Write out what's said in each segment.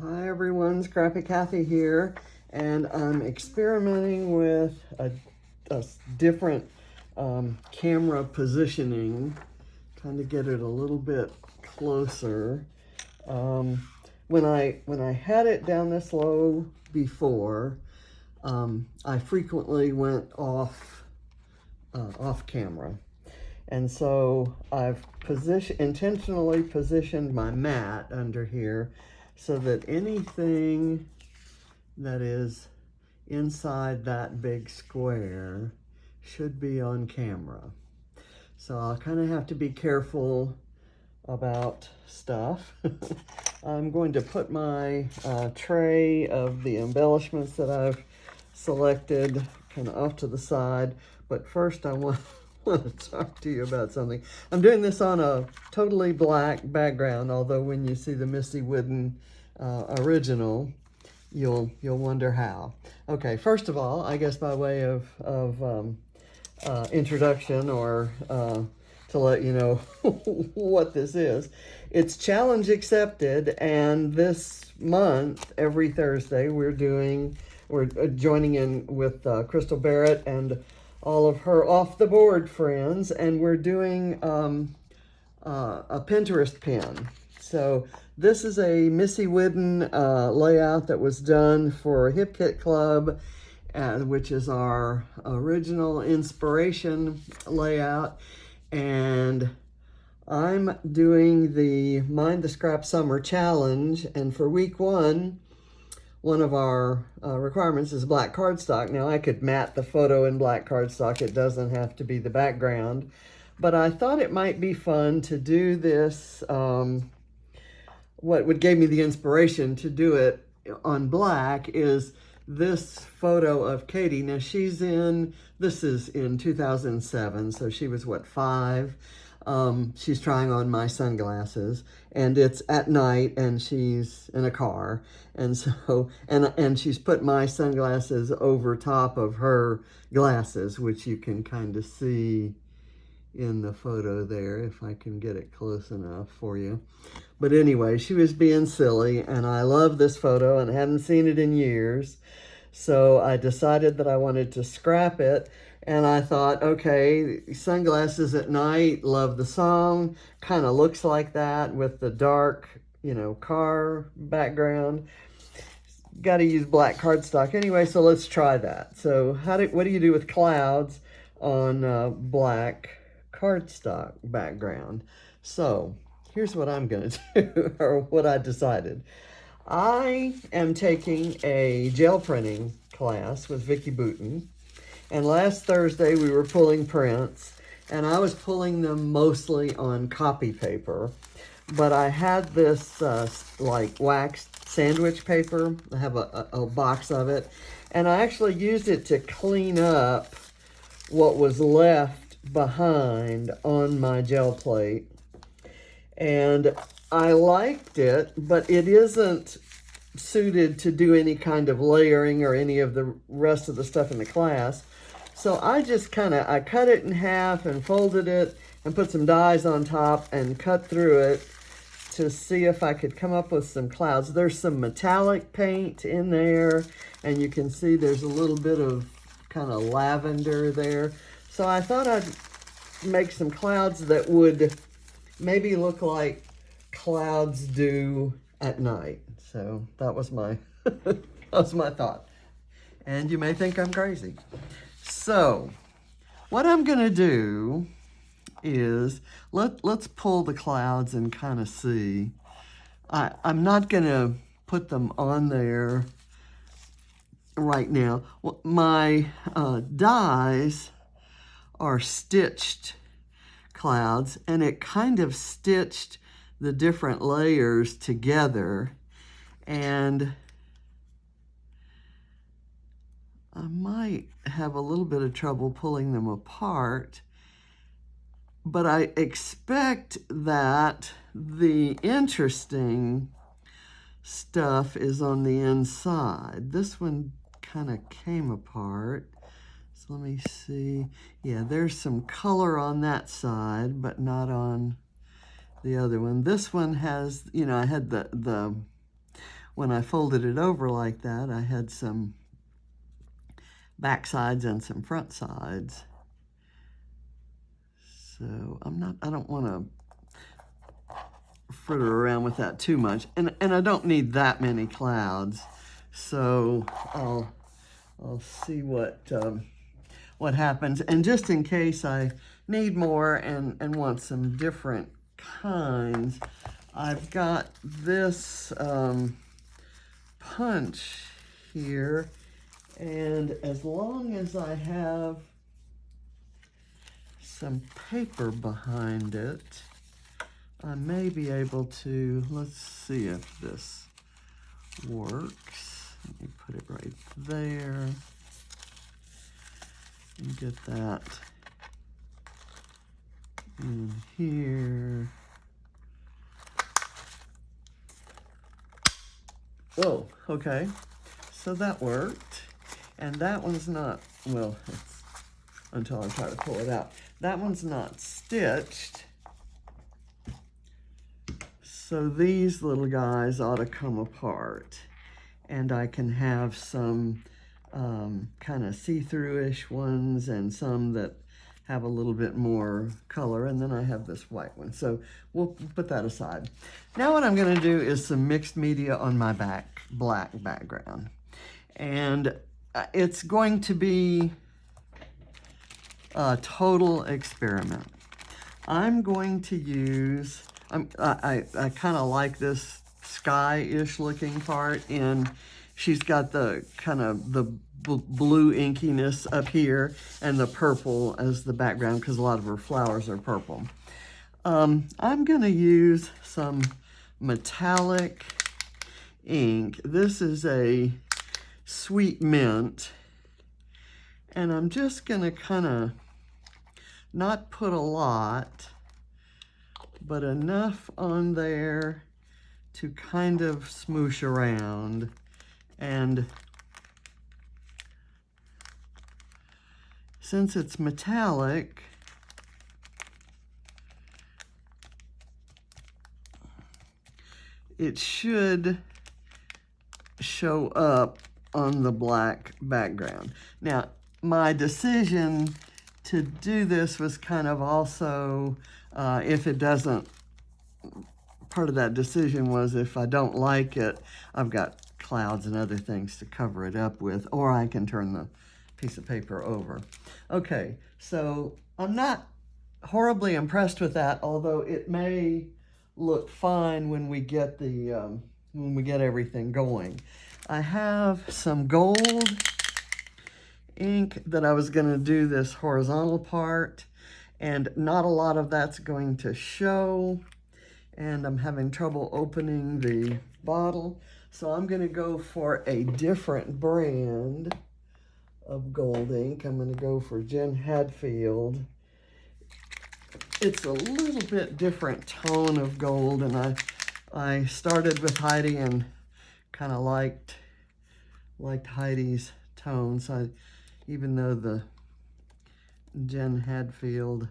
Hi everyone, Scrappy Kathy here, and I'm experimenting with a different camera positioning, trying to get it a little bit closer. When I had it down this low before, I frequently went off camera. And so I've intentionally positioned my mat under here so that anything that is inside that big square should be on camera. So I'll kind of have to be careful about stuff. I'm going to put my tray of the embellishments that I've selected kind of off to the side, but first I want to talk to you about something. I'm doing this on a totally black background, although when you see the Missy Wooden original, you'll wonder how. Okay, first of all, I guess by way of introduction, or to let you know what this is, it's challenge accepted, and this month, every Thursday, we're joining in with Crystal Barrett and all of her off the board friends, and we're doing a Pinterest pin. So this is a Missy Wooden layout that was done for Hip Kit Club, which is our original inspiration layout, and I'm doing the Mind the Scrap Summer Challenge, and for week one of our requirements is black cardstock. Now, I could mat the photo in black cardstock. It doesn't have to be the background. But I thought it might be fun to do this, what gave me the inspiration to do it on black is this photo of Katie. Now, this is in 2007, so she was, what, 5? She's trying on my sunglasses, and it's at night, and she's in a car, and so and she's put my sunglasses over top of her glasses, which you can kind of see in the photo there, if I can get it close enough for you. But anyway, she was being silly, and I love this photo and hadn't seen it in years, so I decided that I wanted to scrap it. And I thought, okay, sunglasses at night, love the song, kind of looks like that with the dark, car background. Got to use black cardstock anyway, so let's try that. So what do you do with clouds on black cardstock background? So here's what I'm going to do, or what I decided. I am taking a gel printing class with Vicki Booten. And last Thursday, we were pulling prints, and I was pulling them mostly on copy paper. But I had this, like, waxed sandwich paper. I have a box of it. And I actually used it to clean up what was left behind on my gel plate. And I liked it, but it isn't suited to do any kind of layering or any of the rest of the stuff in the class. So I just I cut it in half and folded it and put some dies on top and cut through it to see if I could come up with some clouds. There's some metallic paint in there, and you can see there's a little bit of kind of lavender there. So I thought I'd make some clouds that would maybe look like clouds do at night. So that was my thought. And you may think I'm crazy. So what I'm going to do is let's pull the clouds and kind of see. I'm not going to put them on there right now. My dies are stitched clouds, and it kind of stitched the different layers together, and I might have a little bit of trouble pulling them apart, but I expect that the interesting stuff is on the inside. This one kind of came apart. So let me see. Yeah, there's some color on that side, but not on the other one. This one has, I had the when I folded it over like that, I had some back sides and some front sides. So I don't want to fritter around with that too much. And I don't need that many clouds. So I'll see what happens. And just in case I need more and want some different kinds, I've got this punch here, and as long as I have some paper behind it, I may be able to, let's see if this works. Let me put it right there and get that in here. Whoa, okay, so that worked. And that one's not, well, it's, until I try to pull it out. That one's not stitched. So these little guys ought to come apart. And I can have some kind of see-through-ish ones and some that have a little bit more color. And then I have this white one. So we'll put that aside. Now what I'm going to do is some mixed media on my black background. And it's going to be a total experiment. I'm going to use, I kind of like this sky-ish looking part, and she's got the kind of the blue inkiness up here and the purple as the background because a lot of her flowers are purple. I'm going to use some metallic ink. This is a sweet mint, and I'm just going to kind of not put a lot, but enough on there to kind of smoosh around. And since it's metallic, it should show up on the black background. Now, my decision to do this was kind of also, if it doesn't, part of that decision was if I don't like it, I've got clouds and other things to cover it up with, or I can turn the piece of paper over. Okay, so I'm not horribly impressed with that, although it may look fine when we get the when we get everything going. I have some gold ink that I was going to do this horizontal part, and not a lot of that's going to show, and I'm having trouble opening the bottle, so I'm going to go for a different brand of gold ink. I'm going to go for Jen Hadfield. It's a little bit different tone of gold, and I started with Heidi and kind of liked Heidi's tone. So even though the Jen Hadfield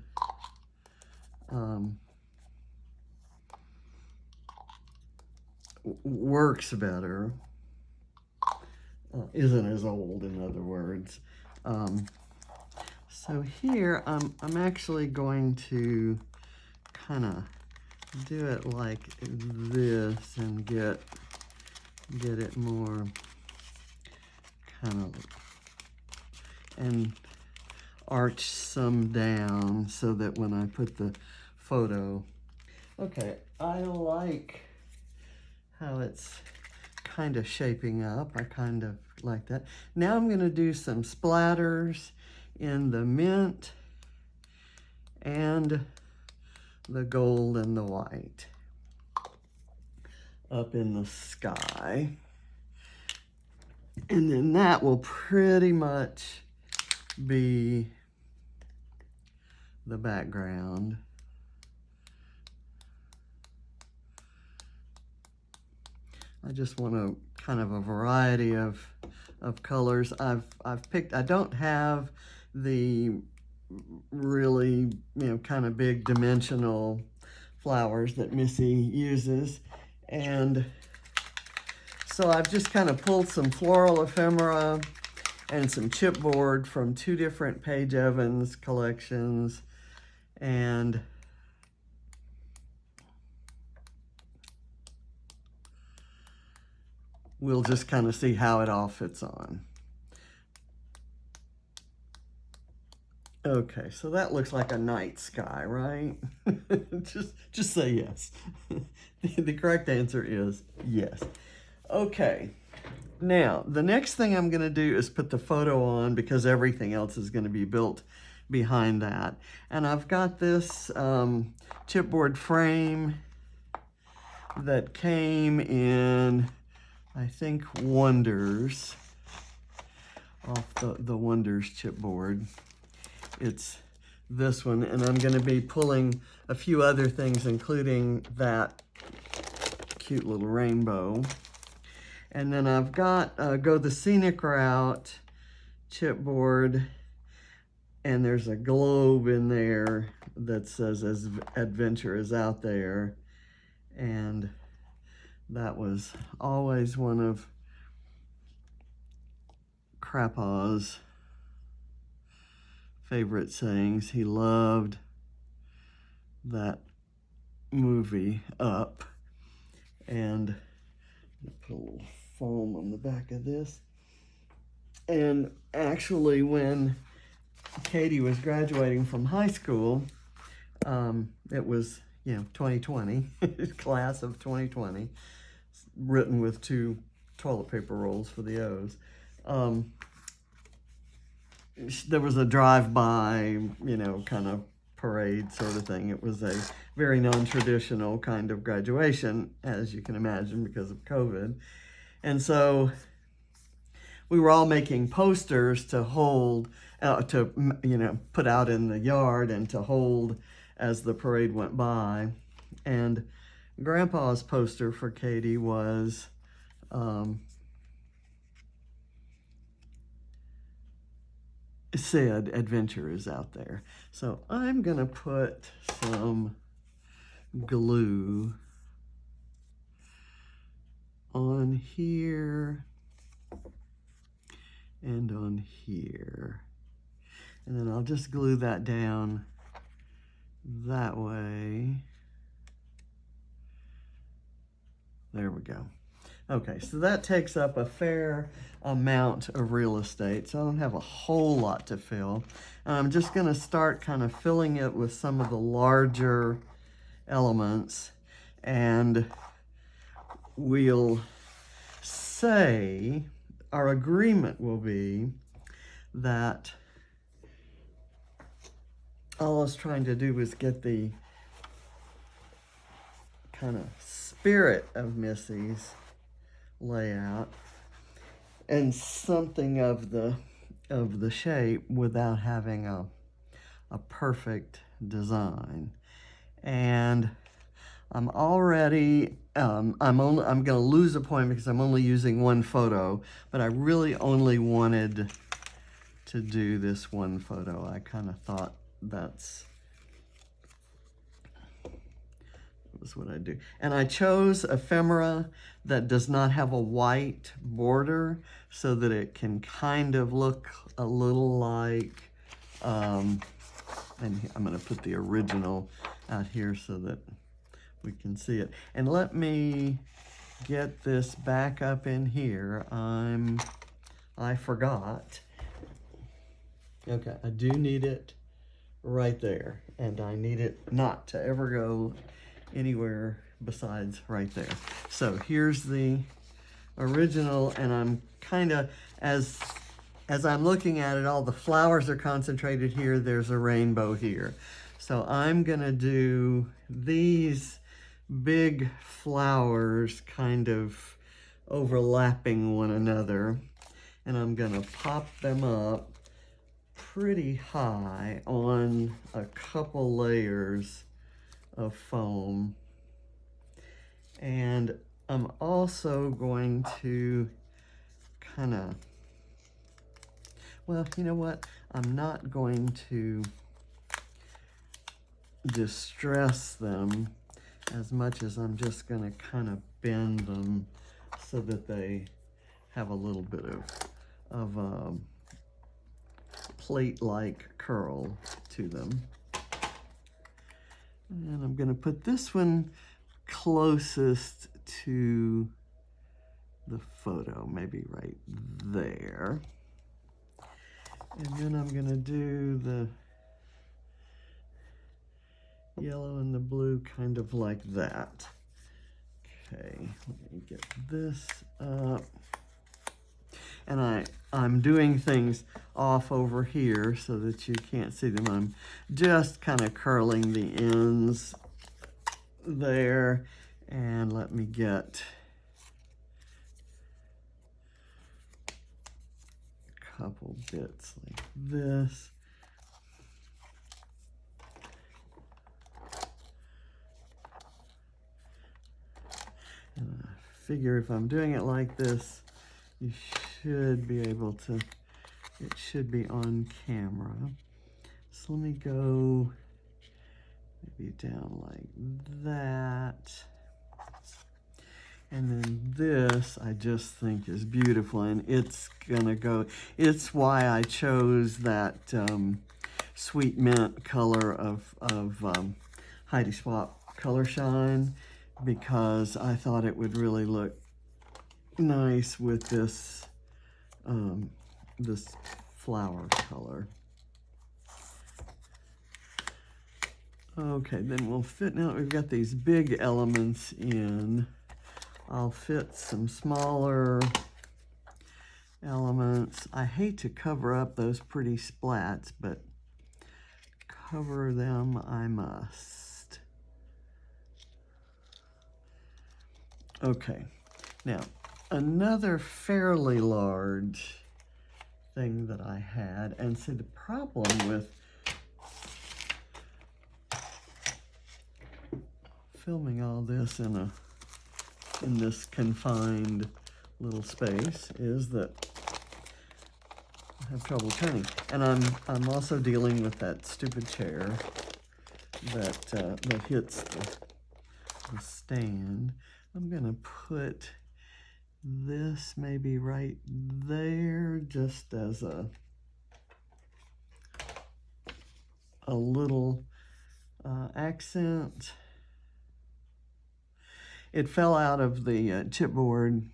works better, isn't as old, in other words. So here I'm actually going to kind of do it like this and get it more kind of, and arch some down so that when I put the photo, okay, I like how it's kind of shaping up. I kind of like that. Now I'm going to do some splatters in the mint and the gold and the white up in the sky. And then that will pretty much be the background. I just want a kind of a variety of colors. I've picked, I don't have the really, kind of big dimensional flowers that Missy uses. And So I've just kind of pulled some floral ephemera and some chipboard from 2 different Paige Evans collections, and we'll just kind of see how it all fits on. Okay, so that looks like a night sky, right? just say yes. The correct answer is yes. Okay, now the next thing I'm going to do is put the photo on, because everything else is going to be built behind that. And I've got this chipboard frame that came in, I think, Wonders, off the Wonders chipboard. It's this one, and I'm going to be pulling a few other things, including that cute little rainbow. And then I've got Go the Scenic Route chipboard, and there's a globe in there that says "As Adventure is Out There," and that was always one of Crapaw's favorite sayings. He loved that movie, Up. And put a little foam on the back of this. And actually, when Katie was graduating from high school, it was, 2020, class of 2020, written with 2 toilet paper rolls for the O's. There was a drive-by, kind of parade sort of thing. It was a very non-traditional kind of graduation, as you can imagine, because of COVID. And so we were all making posters to hold, put out in the yard and to hold as the parade went by. And Grandpa's poster for Katie was said "Adventure is Out There." So I'm gonna put some glue on here and on here, and then I'll just glue that down that way. There we go. Okay, so that takes up a fair amount of real estate, so I don't have a whole lot to fill. And I'm just going to start kind of filling it with some of the larger elements, and we'll say our agreement will be that all I was trying to do was get the kind of spirit of Missy's layout and something of the shape without having a perfect design. And I'm already I'm going to lose a point because I'm only using 1 photo, but I really only wanted to do this 1 photo. I kind of thought that was what I do. And I chose ephemera that does not have a white border, so that it can kind of look a little like, and I'm going to put the original out here so that we can see it. And let me get this back up in here. I forgot. Okay, I do need it right there, and I need it not to ever go anywhere besides right there. So here's the original, and I'm kind of, as I'm looking at it, all the flowers are concentrated here. There's a rainbow here. So I'm gonna do these big flowers kind of overlapping one another, and I'm gonna pop them up pretty high on a couple layers of foam. And I'm also going to kind of, well, you know what? I'm not going to distress them as much as I'm just going to kind of bend them so that they have a little bit of plate-like curl to them. And I'm going to put this one closest to the photo, maybe right there. And then I'm going to do the yellow and the blue kind of like that. Okay, let me get this up. And I'm doing things off over here so that you can't see them. I'm just kind of curling the ends there. And let me get a couple bits like this. And I figure if I'm doing it like this, you should be able to, it should be on camera. So let me go maybe down like that. And then this I just think is beautiful, and it's gonna go, it's why I chose that sweet mint color of Heidi Swap Color Shine, because I thought it would really look nice with this this flower color. Okay, then we'll fit, now that we've got these big elements in, I'll fit some smaller elements. I hate to cover up those pretty splats, but cover them I must. Okay, now another fairly large thing that I had, and see the problem with filming all this in this confined little space is that I have trouble turning. And I'm also dealing with that stupid chair that hits the stand. I'm gonna put this maybe right there just as a little accent. It fell out of the chipboard.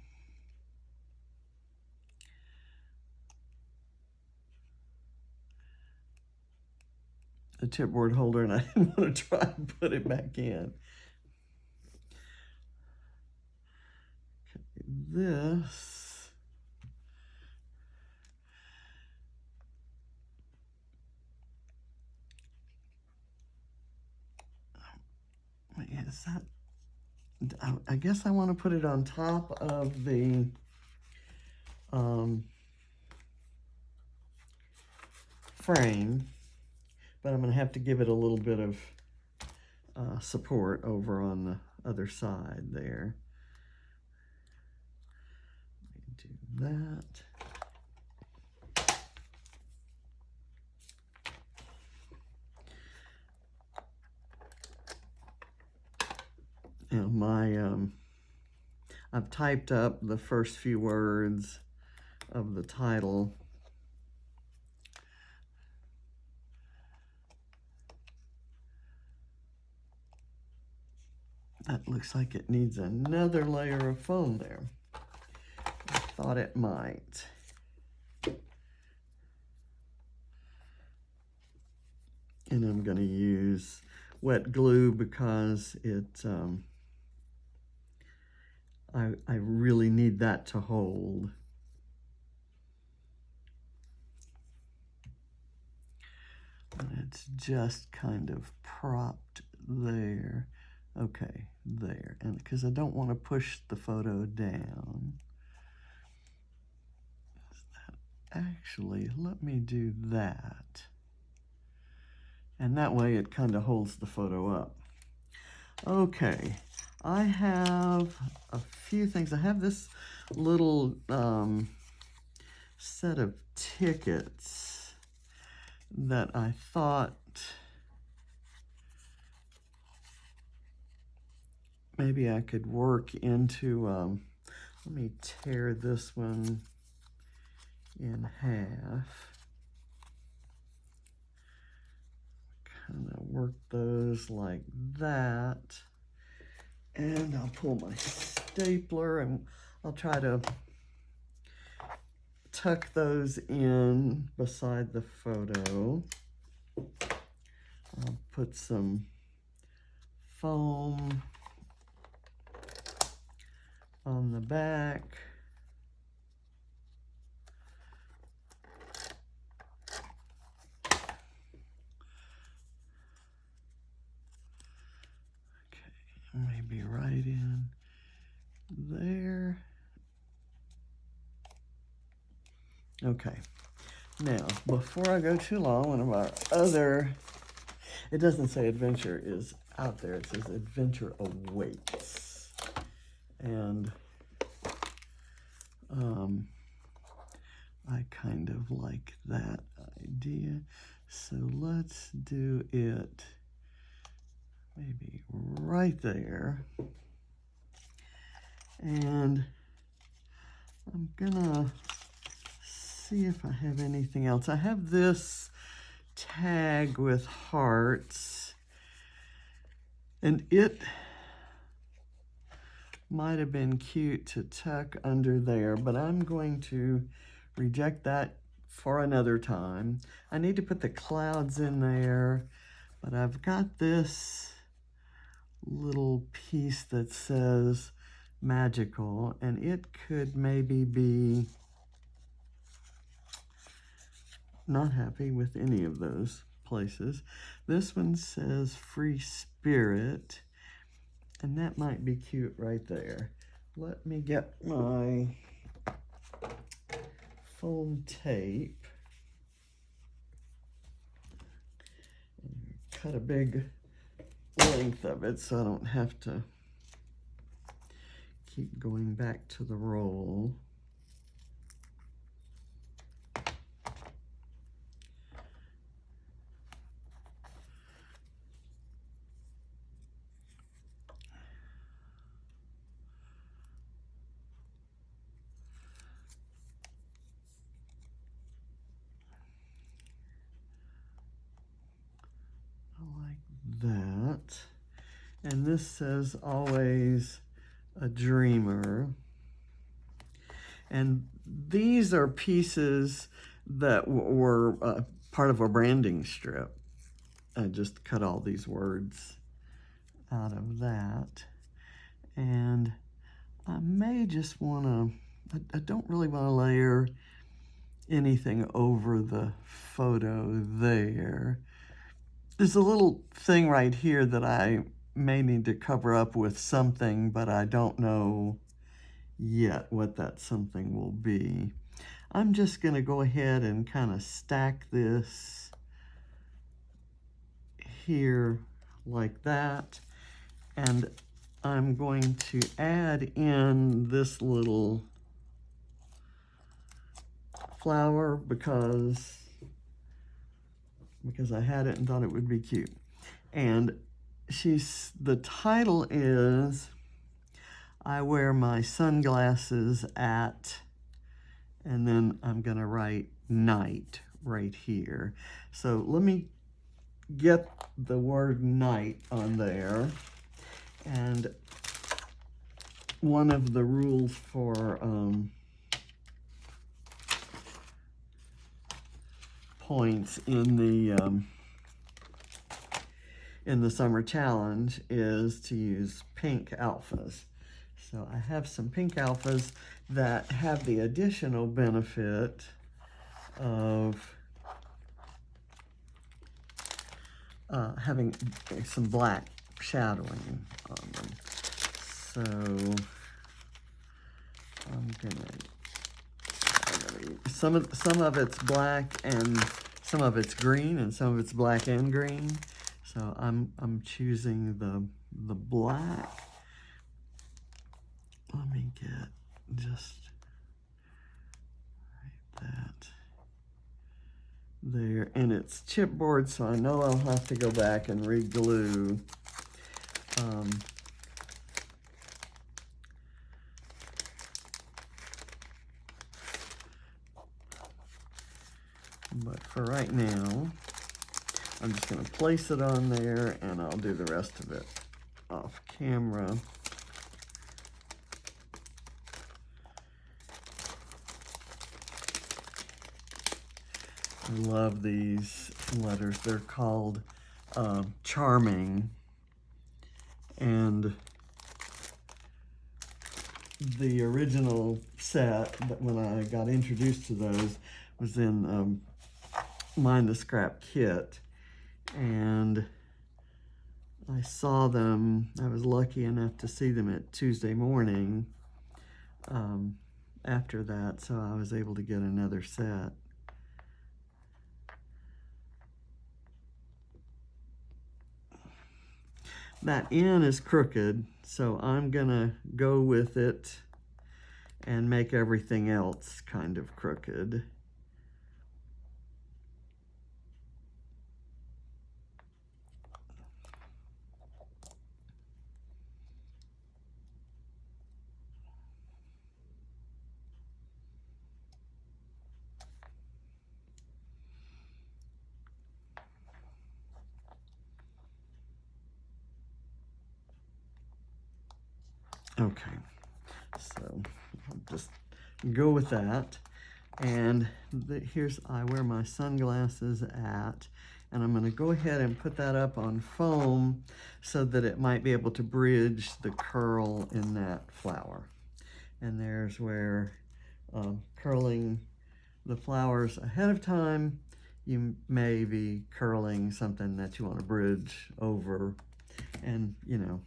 The chipboard holder, and I didn't want to try and put it back in. Okay, this. Is that? I guess I want to put it on top of the frame, but I'm going to have to give it a little bit of support over on the other side there. Let me do that. Now I've typed up the first few words of the title. That looks like it needs another layer of foam there. I thought it might. And I'm going to use wet glue because it, I really need that to hold. And it's just kind of propped there. Okay, there. And because I don't want to push the photo down. Actually, let me do that. And that way it kind of holds the photo up. Okay, I have a few things. I have this little set of tickets that I thought maybe I could work into Let me tear this one in half. Kind of work those like that. And I'll pull my stapler and I'll try to tuck those in beside the photo. I'll put some foam on the back. Maybe right in there. Okay, now before I go too long, one of our other, it doesn't say adventure is out there, it says adventure awaits. And I kind of like that idea. So let's do it maybe right there. And I'm gonna see if I have anything else. I have this tag with hearts, and it might have been cute to tuck under there, but I'm going to reject that for another time. I need to put the clouds in there, but I've got this little piece that says magical, and it could maybe be not happy with any of those places. This one says free spirit, and that might be cute right there. Let me get my foam tape and cut a big length of it so I don't have to keep going back to the roll. That, and this says always a dreamer, and these are pieces that were part of a branding strip. I just cut all these words out of that, and I may just want to, I don't really want to layer anything over the photo there. There's a little thing right here that I may need to cover up with something, but I don't know yet what that something will be. I'm just going to go ahead and kind of stack this here like that, and I'm going to add in this little flower because I had it and thought it would be cute. And the title is I Wear My Sunglasses At, and then I'm gonna write night right here. So let me get the word night on there. And one of the rules for points in the summer challenge is to use pink alphas. So I have some pink alphas that have the additional benefit of having some black shadowing on them. So I'm gonna some of it's black and some of it's green and some of it's black and green. So I'm choosing the black. Let me get just right that there, and it's chipboard, so I know I'll have to go back and re-glue. But for right now, I'm just going to place it on there, and I'll do the rest of it off camera. I love these letters. They're called Charming. And the original set, that when I got introduced to those, was in Mind the Scrap kit. And I saw them, I was lucky enough to see them at Tuesday morning after that, so I was able to get another set. That N is crooked, so I'm gonna go with it and make everything else kind of crooked. Okay, so I'll just go with that. And here's, I wear my sunglasses at, and I'm going to go ahead and put that up on foam so that it might be able to bridge the curl in that flower. And there's where curling the flowers ahead of time, you may be curling something that you want to bridge over, and you know,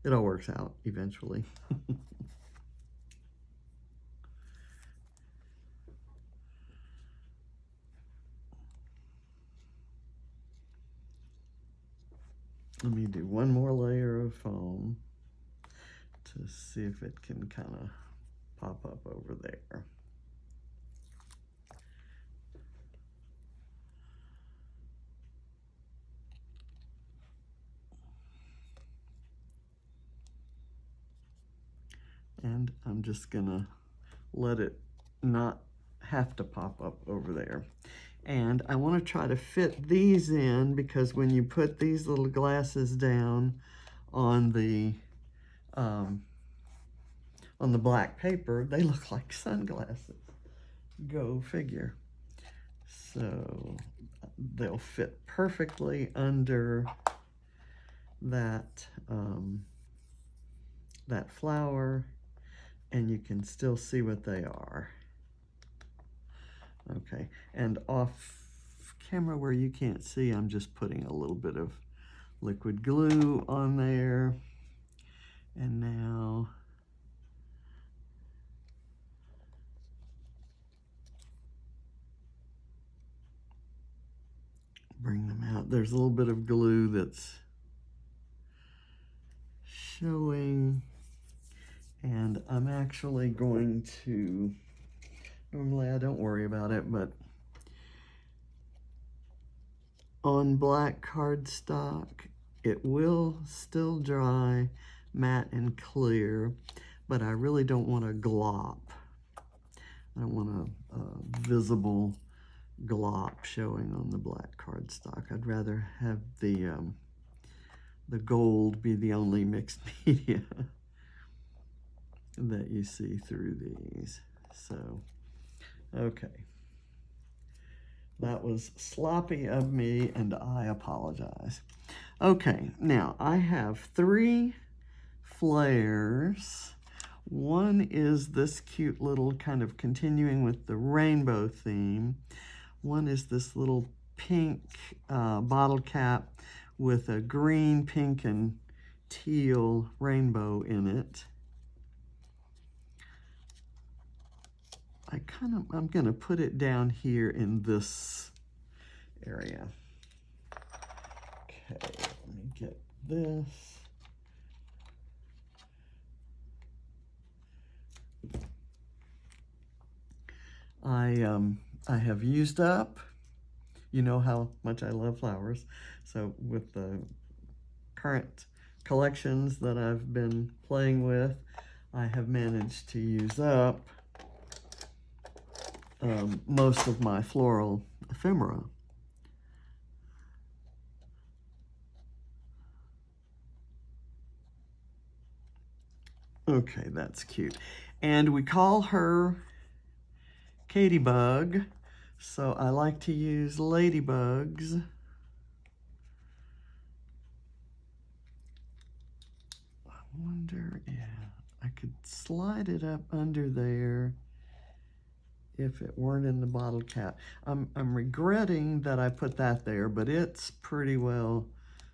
it all works out eventually. Let me do one more layer of foam to see if it can kind of pop up over there. And I'm just gonna let it not have to pop up over there. And I want to try to fit these in, because when you put these little glasses down on the black paper, they look like sunglasses. Go figure. So they'll fit perfectly under that that flower, and you can still see what they are. Okay, and off camera where you can't see, I'm just putting a little bit of liquid glue on there. And now bring them out. There's a little bit of glue that's showing, and I'm actually going to, normally I don't worry about it, but on black cardstock, it will still dry matte and clear, but I really don't want a glop. I don't want a visible glop showing on the black cardstock. I'd rather have the gold be the only mixed media that you see through these. So, okay. That was sloppy of me, and I apologize. Okay, now I have 3 flares. One is this cute little kind of continuing with the rainbow theme. One is this little pink bottle cap with a green, pink, and teal rainbow in it. I'm gonna put it down here in this area. Okay, let me get this. I have used up, you know how much I love flowers, so with the current collections that I've been playing with, I have managed to use up most of my floral ephemera. Okay, that's cute. And we call her KatieBug, so I like to use Ladybugs. I wonder, yeah, I could slide it up under there if it weren't in the bottle cap. I'm regretting that I put that there, but it's pretty well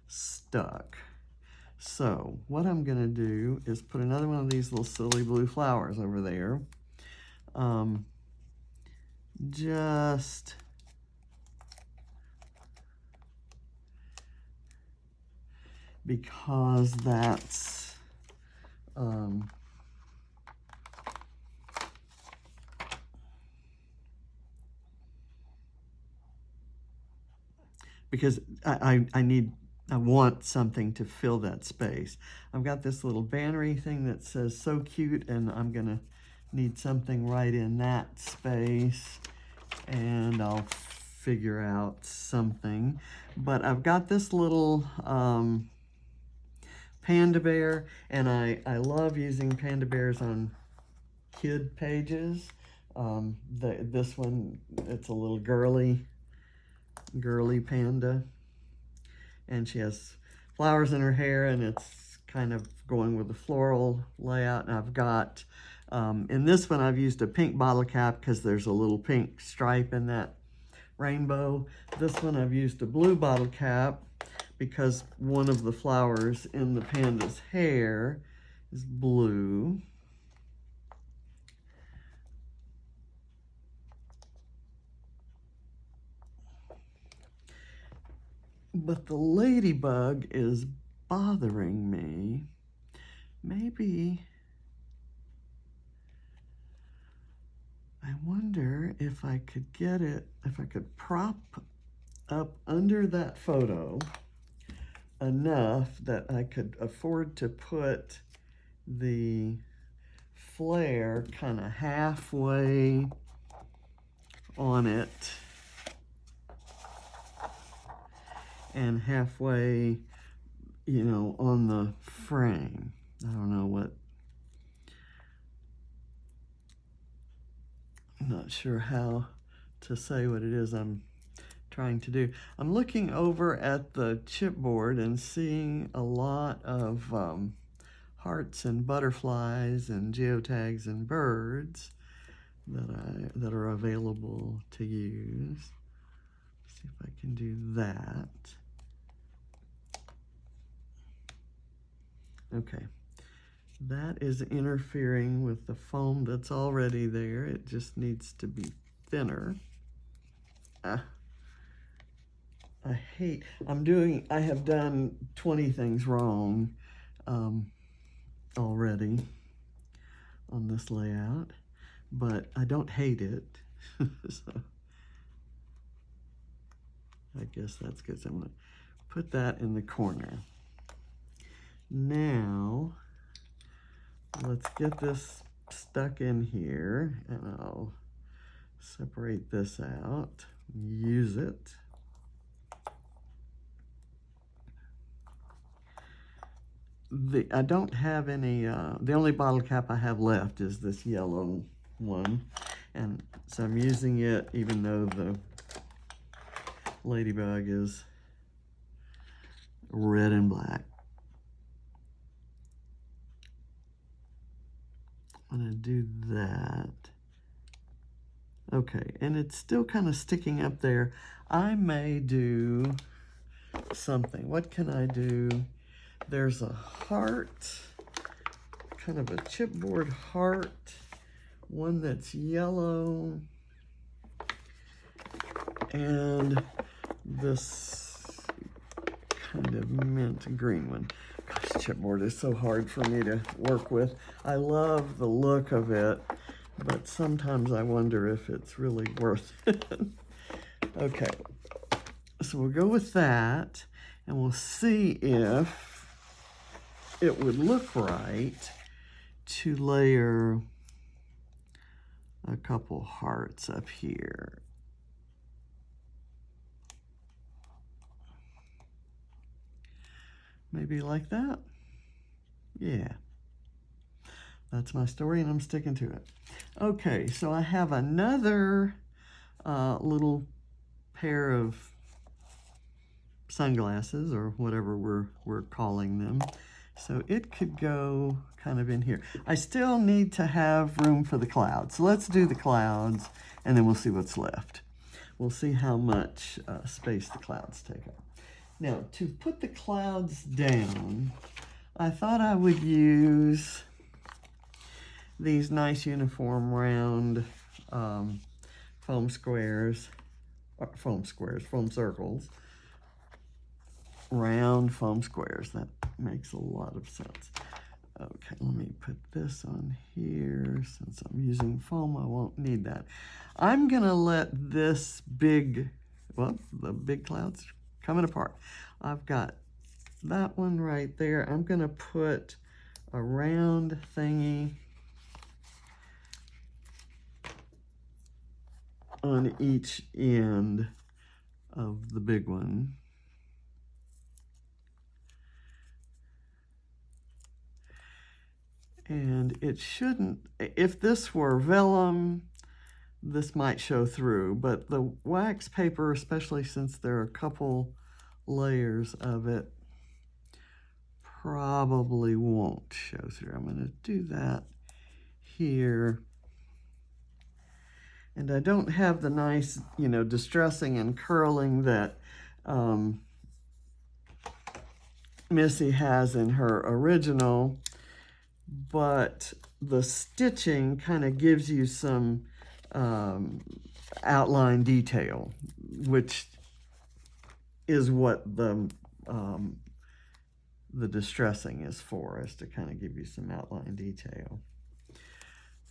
stuck. So what I'm gonna do is put another one of these little silly blue flowers over there. Just because that's because I want something to fill that space. I've got this little bannery thing that says "so cute," and I'm gonna need something right in that space, and I'll figure out something. But I've got this little panda bear, and I love using panda bears on kid pages. This one, it's a little girly panda, and she has flowers in her hair, and it's kind of going with the floral layout. And I've got, in this one, I've used a pink bottle cap because there's a little pink stripe in that rainbow. This one I've used a blue bottle cap because one of the flowers in the panda's hair is blue. But the ladybug is bothering me. Maybe I wonder if I could get it, if I could prop up under that photo enough that I could afford to put the flare kind of halfway on it and halfway, you know, on the frame. I don't know what, I'm not sure how to say what it is I'm trying to do. I'm looking over at the chipboard and seeing a lot of hearts and butterflies and geotags and birds that are available to use. See if I can do that. Okay, that is interfering with the foam that's already there. It just needs to be thinner. I have done 20 things wrong already on this layout, but I don't hate it. So I guess that's good. So I'm gonna put that in the corner. Now, let's get this stuck in here, and I'll separate this out, use it. I don't have any, the only bottle cap I have left is this yellow one, and so I'm using it even though the ladybug is red and black. I'm gonna do that. Okay, and it's still kind of sticking up there. I may do something. What can I do? There's a heart, kind of a chipboard heart, one that's yellow, and this kind of mint green one. Gosh, chipboard is so hard for me to work with. I love the look of it, but sometimes I wonder if it's really worth it. Okay, so we'll go with that, and we'll see if it would look right to layer a couple hearts up here. Maybe like that. Yeah. That's my story, and I'm sticking to it. Okay, so I have another little pair of sunglasses, or whatever we're calling them. So it could go kind of in here. I still need to have room for the clouds. So let's do the clouds, and then we'll see what's left. We'll see how much space the clouds take up. Now, to put the clouds down, I thought I would use these nice uniform round foam circles. Round foam squares, that makes a lot of sense. Okay, let me put this on here. Since I'm using foam, I won't need that. I'm gonna let this the big clouds coming apart. I've got that one right there. I'm gonna put a round thingy on each end of the big one. And it shouldn't, if this were vellum, this might show through, but the wax paper, especially since there are a couple layers of it, probably won't show through. I'm going to do that here. And I don't have the nice, distressing and curling that Missy has in her original, but the stitching kind of gives you some outline detail, which is what the distressing is for, is to kind of give you some outline detail.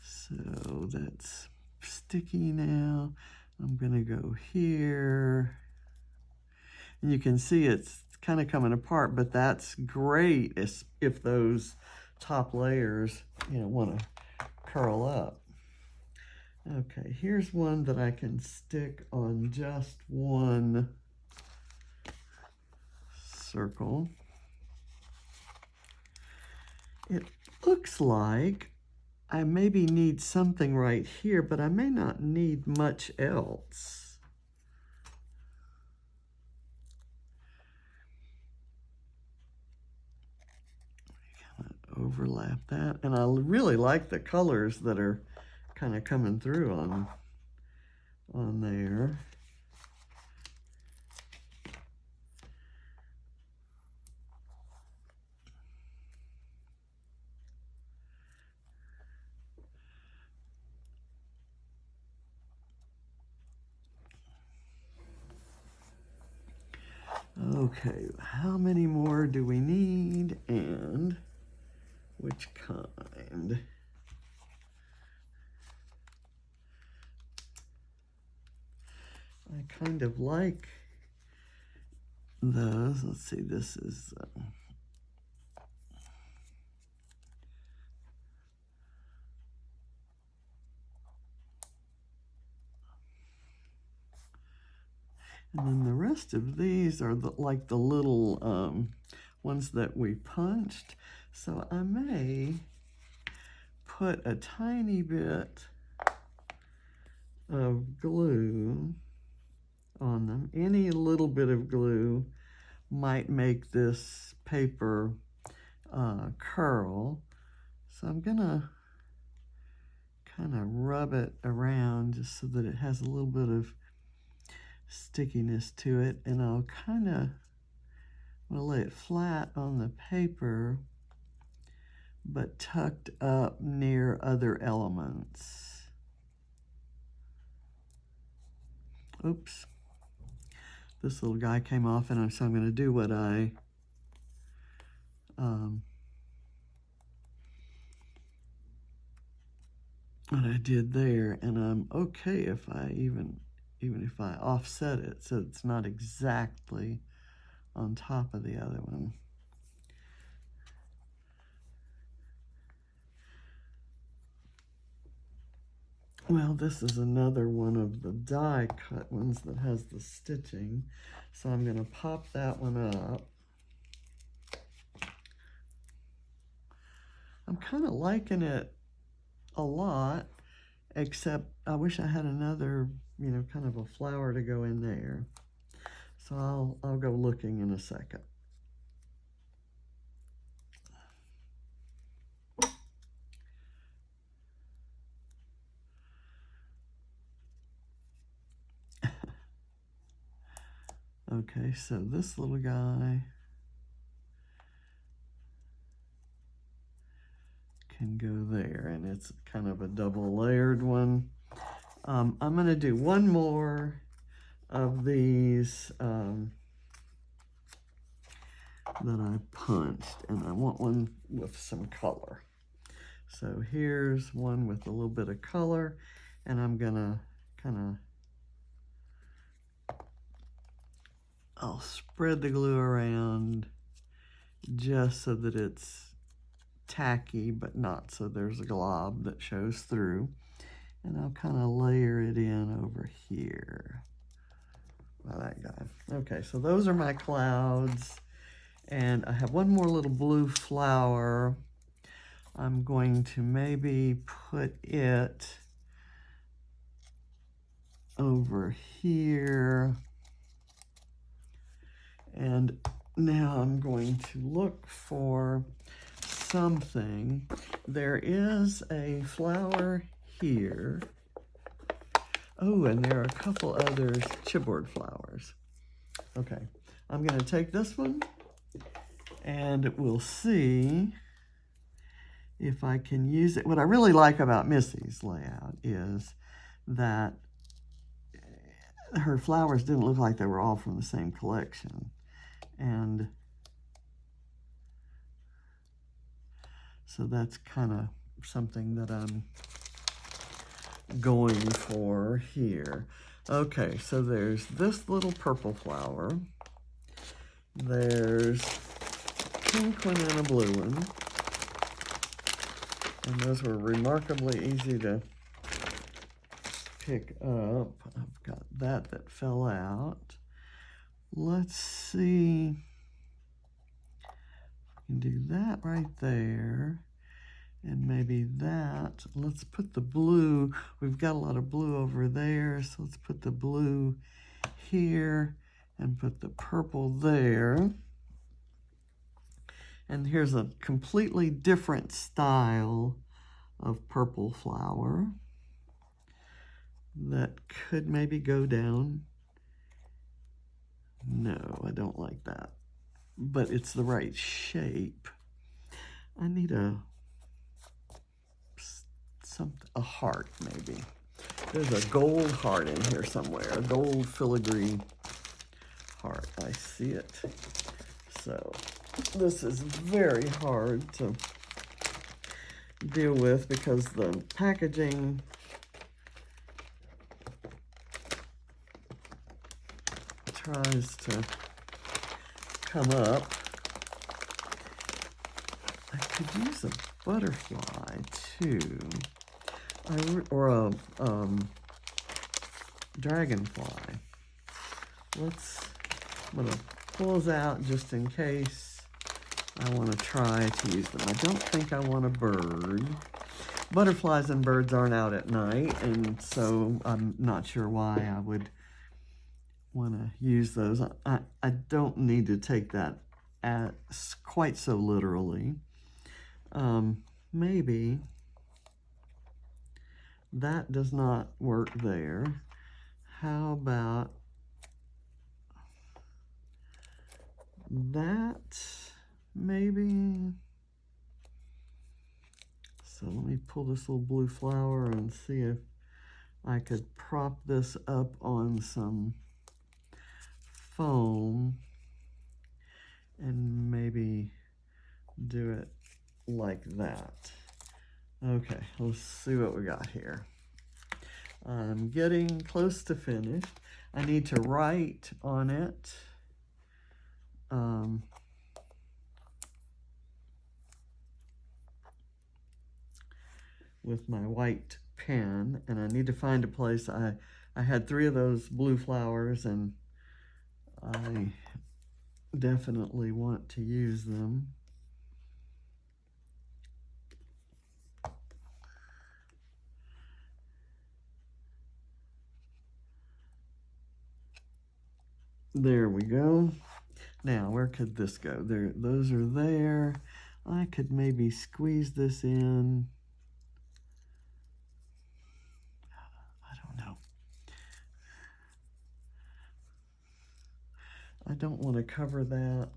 So that's sticky now. I'm going to go here. And you can see it's kind of coming apart, but that's great if those top layers, want to curl up. Okay, here's one that I can stick on just one circle. It looks like I maybe need something right here, but I may not need much else. Overlap that, and I really like the colors that are kind of coming through on there. Okay, how many more do we need, and which kind? I kind of like those. Let's see, this is and then the rest of these are like the little ones that we punched. So I may put a tiny bit of glue on them. Any little bit of glue might make this paper curl. So I'm gonna kind of rub it around just so that it has a little bit of stickiness to it, and I'll kind of lay it flat on the paper but tucked up near other elements. Oops, this little guy came off, and so I'm going to do what I did there, and I'm okay if I even if I offset it so it's not exactly on top of the other one. Well, this is another one of the die cut ones that has the stitching, so I'm going to pop that one up. I'm kind of liking it a lot, except I wish I had another, you know, kind of a flower to go in there. So I'll go looking in a second. Okay, so this little guy can go there, and it's kind of a double layered one. I'm going to do one more of these that I punched, and I want one with some color. So here's one with a little bit of color, and I'm going to I'll spread the glue around just so that it's tacky, but not so there's a glob that shows through. And I'll kind of layer it in over here. Well, that guy. Okay, so those are my clouds. And I have one more little blue flower. I'm going to maybe put it over here. And now I'm going to look for something. There is a flower here. Oh, and there are a couple others, chipboard flowers. Okay, I'm going to take this one and we'll see if I can use it. What I really like about Missy's layout is that her flowers didn't look like they were all from the same collection. And so that's kind of something that I'm going for here. Okay, so there's this little purple flower. There's a pink one and a blue one. And those were remarkably easy to pick up. I've got that fell out. Let's see. I can do that right there. And maybe that. Let's put the blue. We've got a lot of blue over there, so let's put the blue here and put the purple there. And here's a completely different style of purple flower that could maybe go down. No, I don't like that, but it's the right shape. I need a heart, maybe. There's a gold heart in here somewhere, a gold filigree heart. I see it. So this is very hard to deal with because the packaging tries to come up. I could use a butterfly too, or a dragonfly. I'm gonna pull those out just in case I want to try to use them. I don't think I want a bird. Butterflies and birds aren't out at night, and so I'm not sure why I would want to use those. I don't need to take that quite so literally. Maybe that does not work there. How about that? Maybe. So let me pull this little blue flower and see if I could prop this up on some foam and maybe do it like that. Okay, let's see what we got here. I'm getting close to finished. I need to write on it. With my white pen, and I need to find a place. I had 3 of those blue flowers, and I definitely want to use them. There we go. Now, where could this go? There, those are there. I could maybe squeeze this in. I don't know. I don't want to cover that.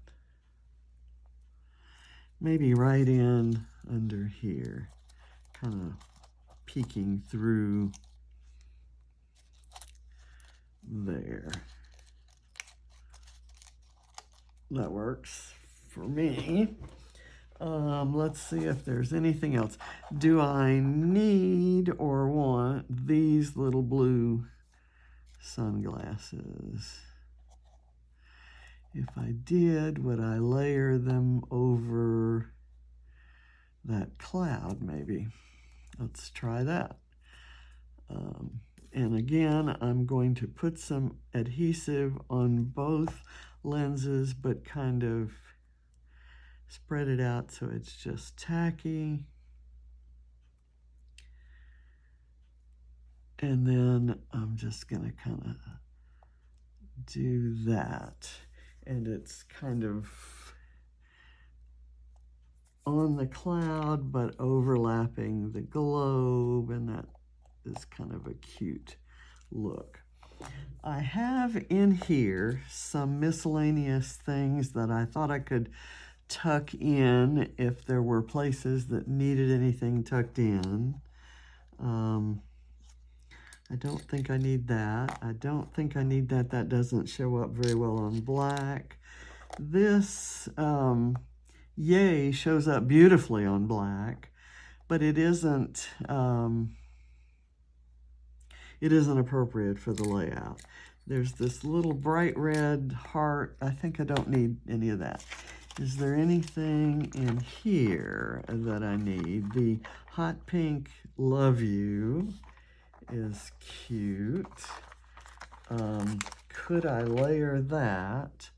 Maybe right in under here, kind of peeking through there. That works for me. Let's see if there's anything else. Do I need or want these little blue sunglasses? If I did, would I layer them over that cloud maybe? Let's try that. And again, I'm going to put some adhesive on both lenses, but kind of spread it out so it's just tacky. And then I'm just gonna kind of do that. And it's kind of on the cloud, but overlapping the globe, and that is kind of a cute look. I have in here some miscellaneous things that I thought I could tuck in if there were places that needed anything tucked in. I don't think I need that. I don't think I need that. That doesn't show up very well on black. This yay shows up beautifully on black, but it isn't appropriate for the layout. There's this little bright red heart. I think I don't need any of that. Is there anything in here that I need? The hot pink love you is cute. Could I layer that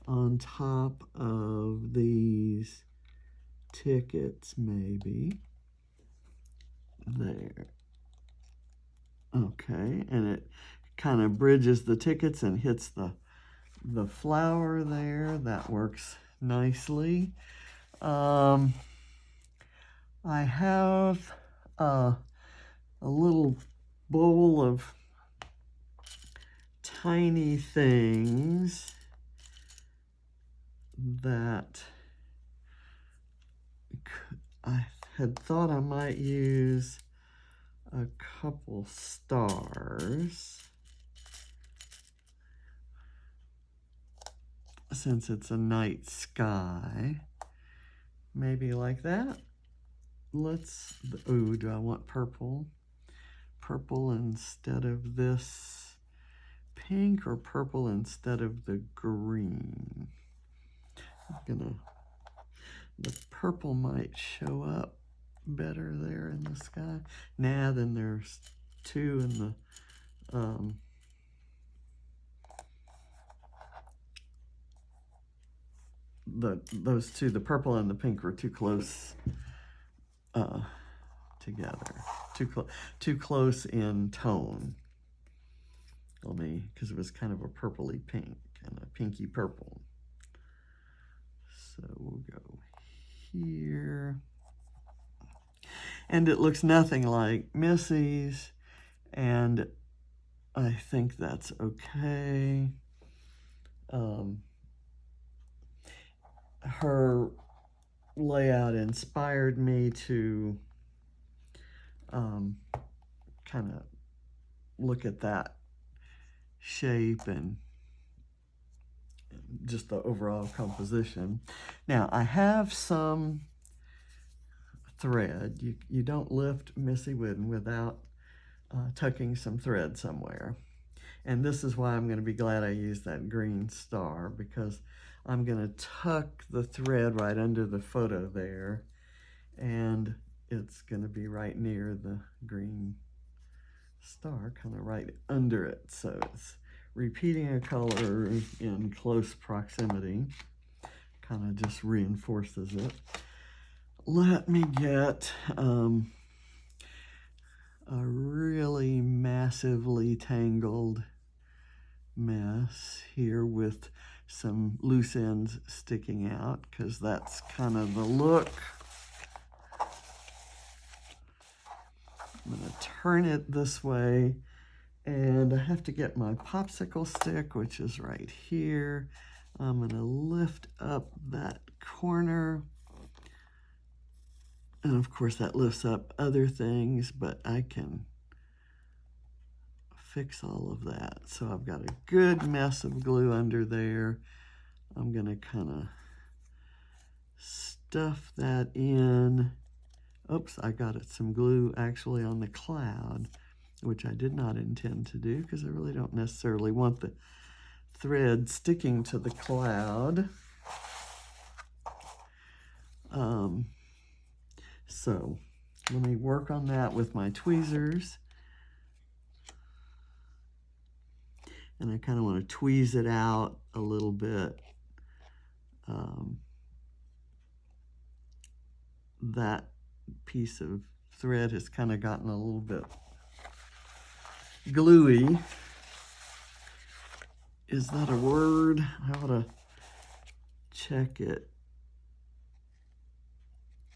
on top of these tickets maybe? There. Okay, and it kind of bridges the tickets and hits the flower there. That works nicely. I have a little bowl of tiny things that I had thought I might use a couple stars since it's a night sky. Maybe like that. Oh, do I want purple? Purple instead of this pink, or purple instead of the green? The purple might show up better there in the sky. Nah, then there's two in those two, the purple and the pink, were too close together. Too close in tone. Because it was kind of a purpley pink and a pinky purple. So we'll go here. And it looks nothing like Missy's, and I think that's okay. Her layout inspired me to kind of look at that shape and just the overall composition. Now, I have some thread. You don't lift Missy Wooden without tucking some thread somewhere. And this is why I'm going to be glad I used that green star, because I'm going to tuck the thread right under the photo there, and it's going to be right near the green star, kind of right under it. So it's repeating a color in close proximity, kind of just reinforces it. Let me get a really massively tangled mess here with some loose ends sticking out, because that's kind of the look. I'm going to turn it this way, and I have to get my popsicle stick, which is right here. I'm going to lift up that corner. And of course that lifts up other things, but I can fix all of that. So I've got a good mess of glue under there. I'm going to kind of stuff that in. Oops, I got some glue actually on the cloud, which I did not intend to do because I really don't necessarily want the thread sticking to the cloud. So let me work on that with my tweezers. And I kind of want to tweeze it out a little bit. That piece of thread has kind of gotten a little bit gluey. Is that a word? I ought to check it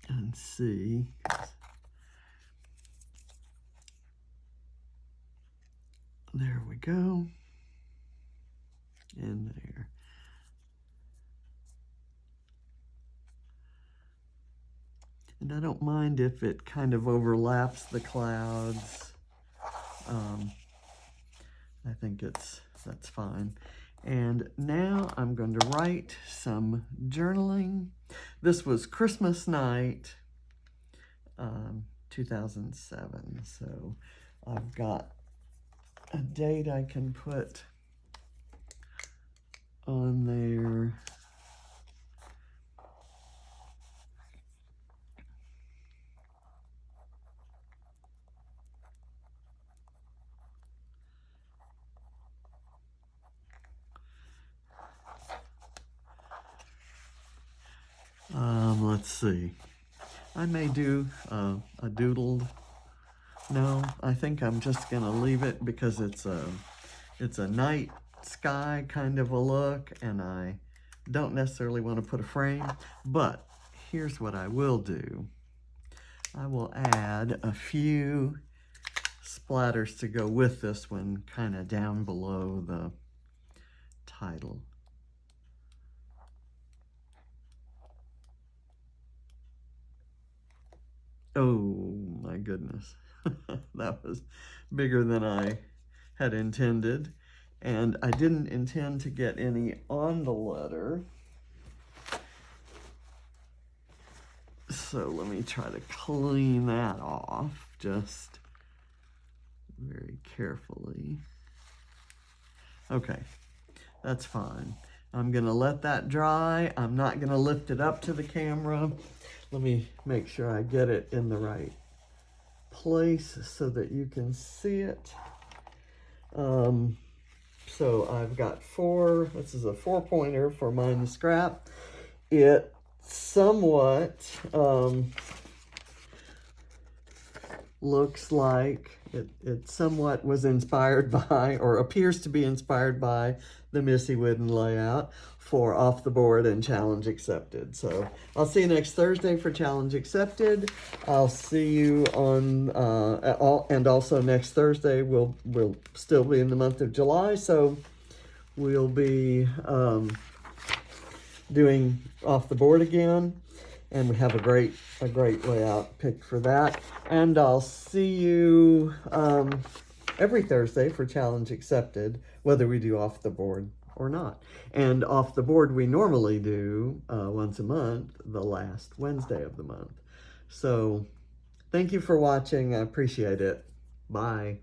and see. There we go. And there. And I don't mind if it kind of overlaps the clouds. I think that's fine. And now I'm going to write some journaling. This was Christmas night, 2007. So I've got a date I can put on there. Let's see. I may do a doodled. No, I think I'm just gonna leave it because it's a night sky kind of a look, and I don't necessarily want to put a frame. But here's what I will do. I will add a few splatters to go with this one, kind of down below the title. Oh my goodness, that was bigger than I had intended, and I didn't intend to get any on the letter. So let me try to clean that off just very carefully. Okay, that's fine. I'm gonna let that dry. I'm not gonna lift it up to the camera. Let me make sure I get it in the right place so that you can see it. So I've got this is a 4-pointer for mine scrap. It somewhat looks like it somewhat was inspired by, or appears to be inspired by, the Missy Wooden layout for Off the Board and Challenge Accepted. So I'll see you next Thursday for Challenge Accepted. I'll see you on, and also next Thursday, we'll still be in the month of July, so we'll be doing Off the Board again. And we have a great layout picked for that. And I'll see you every Thursday for Challenge Accepted, whether we do Off the Board or not. And Off the Board we normally do once a month, the last Wednesday of the month. So thank you for watching. I appreciate it. Bye.